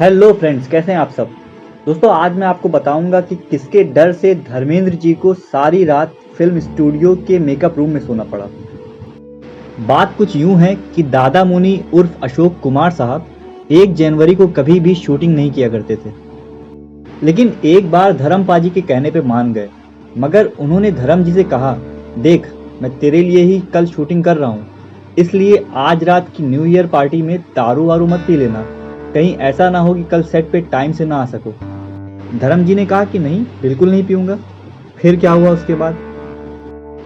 Hello friends, कैसे हैं आप सब। दोस्तों, आज मैं आपको बताऊंगा कि किसके डर से धर्मेंद्र जी को सारी रात फिल्म स्टूडियो के मेकअप रूम में सोना पड़ा। बात कुछ यूं है कि दादा मुनि उर्फ अशोक कुमार साहब 1 जनवरी को कभी भी शूटिंग नहीं किया करते थे, लेकिन एक बार धर्म पाजी के कहने पे मान गए। मगर उन्होंने धर्म जी से कहा, देख, मैं तेरे लिए ही कल शूटिंग कर रहा हूँ, इसलिए आज रात की न्यू ईयर पार्टी में दारू वारू मत पी लेना, कहीं ऐसा ना हो कि कल सेट पे टाइम से ना आ सको। धर्म जी ने कहा कि नहीं, बिल्कुल नहीं पीऊंगा। फिर क्या हुआ उसके बाद?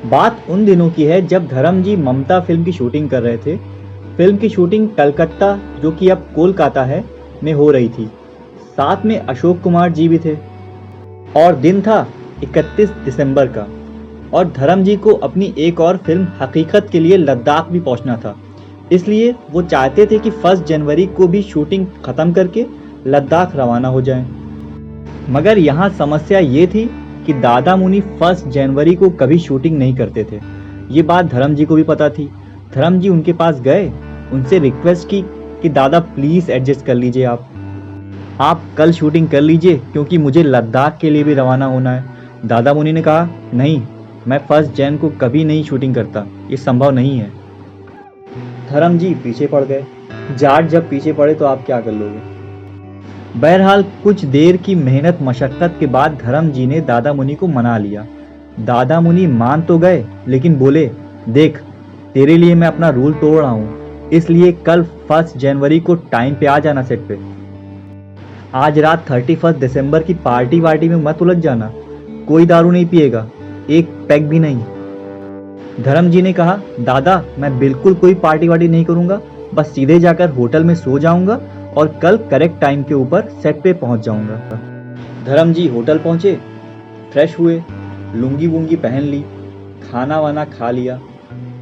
बात उन दिनों की है जब धर्म जी ममता फिल्म की शूटिंग कर रहे थे। फिल्म की शूटिंग कलकत्ता, जो कि अब कोलकाता है, में हो रही थी। साथ में अशोक कुमार जी भी थे और दिन था 31 दिसंबर का। और धर्म जी को अपनी एक और फिल्म हकीकत के लिए लद्दाख भी पहुंचना था, इसलिए वो चाहते थे कि 1 जनवरी को भी शूटिंग खत्म करके लद्दाख रवाना हो जाएं। मगर यहाँ समस्या ये थी कि दादा मुनि 1 जनवरी को कभी शूटिंग नहीं करते थे। ये बात धर्म जी को भी पता थी। धर्म जी उनके पास गए, उनसे रिक्वेस्ट की कि दादा प्लीज एडजस्ट कर लीजिए, आप कल शूटिंग कर लीजिए, क्योंकि मुझे लद्दाख के लिए भी रवाना होना है। दादा मुनि ने कहा, नहीं, मैं 1 जन को कभी नहीं शूटिंग करता, ये संभव नहीं है। धर्म जी पीछे पड़ गए। जाट जब पीछे पड़े तो आप क्या कर लोगे। बहरहाल कुछ देर की मेहनत मशक्कत के बाद धर्म जी ने दादा मुनि को मना लिया। दादा मुनि मान तो गए, लेकिन बोले, देख, तेरे लिए मैं अपना रूल तोड़ रहा हूँ, इसलिए कल 1 जनवरी को टाइम पे आ जाना सेट पे। आज रात 31 दिसंबर की पार्टी वार्टी में मत उलझ जाना, कोई दारू नहीं पिएगा, एक पैक भी नहीं। धर्म जी ने कहा, दादा, मैं बिल्कुल कोई पार्टी वार्टी नहीं करूंगा, बस सीधे जाकर होटल में सो जाऊंगा और कल करेक्ट टाइम के ऊपर सेट पे पहुंच जाऊंगा। धर्म जी होटल पहुंचे, फ्रेश हुए, लुंगी वुंगी पहन ली, खाना वाना खा लिया,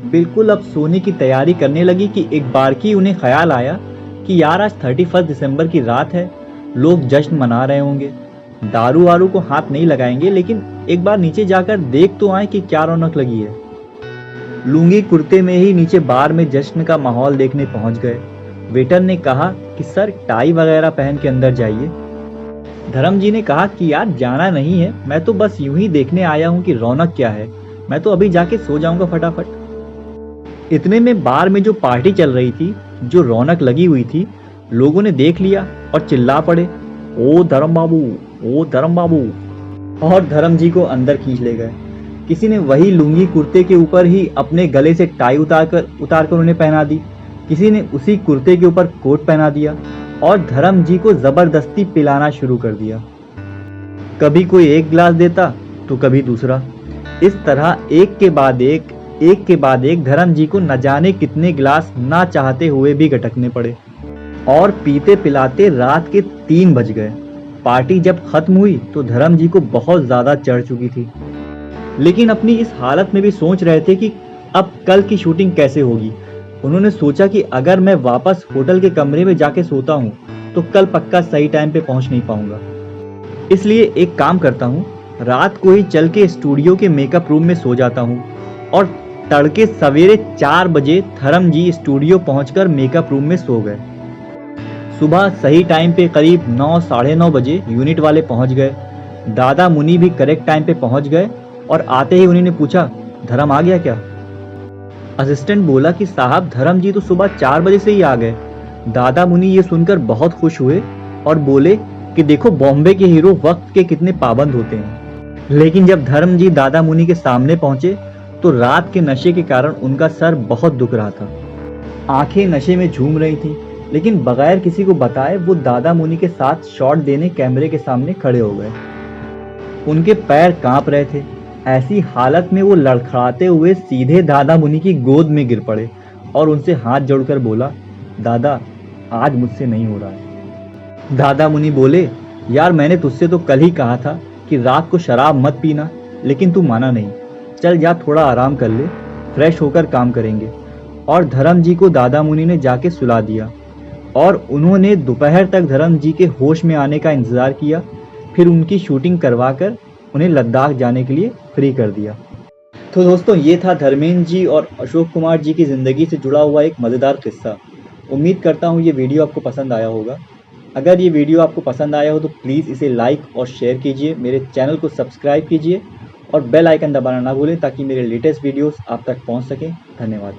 बिल्कुल अब सोने की तैयारी करने लगी कि एक बार की उन्हें ख्याल आया कि यार आज 31 दिसंबर की रात है, लोग जश्न मना रहे होंगे, दारू वारू को हाथ नहीं लगाएंगे, लेकिन एक बार नीचे जाकर देख तो आए कि क्या रौनक लगी है। लुंगी कुर्ते में ही नीचे बार में जश्न का माहौल देखने पहुंच गए। वेटर ने कहा कि सर, टाई वगैरह पहन के अंदर जाइए। धर्म जी ने कहा कि यार जाना नहीं है, मैं तो बस यूं ही देखने आया हूं कि रौनक क्या है, मैं तो अभी जाके सो जाऊंगा फटाफट। इतने में बार में जो पार्टी चल रही थी, जो रौनक लगी हुई थी, लोगों ने देख लिया और चिल्ला पड़े, ओ धर्म बाबू, ओ धर्म बाबू, और धर्म जी को अंदर खींच ले गए। किसी ने वही लुंगी कुर्ते के ऊपर ही अपने गले से टाई उतार कर उन्हें पहना दी, किसी ने उसी कुर्ते के ऊपर कोट पहना दिया और धर्म जी को जबरदस्ती पिलाना शुरू कर दिया। कभी कोई एक गिलास देता तो कभी दूसरा। इस तरह एक के बाद एक धर्म जी को न जाने कितने गिलास ना चाहते हुए भी गटकने पड़े और पीते पिलाते रात के 3 बज गए। पार्टी जब खत्म हुई तो धर्म जी को बहुत ज्यादा चढ़ चुकी थी, लेकिन अपनी इस हालत में भी सोच रहे थे कि अब कल की शूटिंग कैसे होगी। उन्होंने सोचा कि अगर मैं वापस होटल के कमरे में जाके सोता हूँ तो कल पक्का सही टाइम पे पहुंच नहीं पाऊंगा, इसलिए एक काम करता हूँ, रात को ही चल के स्टूडियो के मेकअप रूम में सो जाता हूँ और तड़के सवेरे 4 बजे धर्म जी स्टूडियो पहुंचकर मेकअप रूम में सो गए। सुबह सही टाइम पे करीब 9 साढ़े 9 बजे यूनिट वाले पहुंच गए। दादा मुनि भी करेक्ट टाइम पे पहुंच गए और आते ही उन्होंने पूछा, धर्म आ गया क्या? असिस्टेंट बोला कि साहब, धर्म जी तो सुबह 4 बजे से ही आ गए। दादा मुनि ये सुनकर बहुत खुश हुए और बोले कि देखो, बॉम्बे के हीरो वक्त के कितने पाबंद होते हैं। लेकिन जब धर्म जी दादा मुनि के सामने पहुंचे तो रात के नशे के कारण उनका सर बहुत दुख रहा था, आंखें नशे में झूम रही थी, लेकिन बगैर किसी को बताए वो दादा मुनि के साथ शॉट देने कैमरे के सामने खड़े हो गए। उनके पैर कांप रहे थे। ऐसी हालत में वो लड़खड़ाते हुए सीधे दादा मुनि की गोद में गिर पड़े और उनसे हाथ जोड़कर बोला, दादा, आज मुझसे नहीं हो रहा है। दादा मुनि बोले, यार, मैंने तुझसे तो कल ही कहा था कि रात को शराब मत पीना, लेकिन तू माना नहीं। चल जा, थोड़ा आराम कर ले, फ्रेश होकर काम करेंगे। और धर्म जी को दादा मुनि ने जाके सुला दिया और उन्होंने दोपहर तक धर्म जी के होश में आने का इंतजार किया। फिर उनकी शूटिंग करवाकर उन्हें लद्दाख जाने के लिए फ्री कर दिया। तो दोस्तों, ये था धर्मेंद्र जी और अशोक कुमार जी की ज़िंदगी से जुड़ा हुआ एक मज़ेदार किस्सा। उम्मीद करता हूँ ये वीडियो आपको पसंद आया होगा। अगर ये वीडियो आपको पसंद आया हो तो प्लीज़ इसे लाइक और शेयर कीजिए, मेरे चैनल को सब्सक्राइब कीजिए और बेल आइकन दबाना ना भूलें ताकि मेरे लेटेस्ट वीडियोस आप तक पहुंच सकें। धन्यवाद।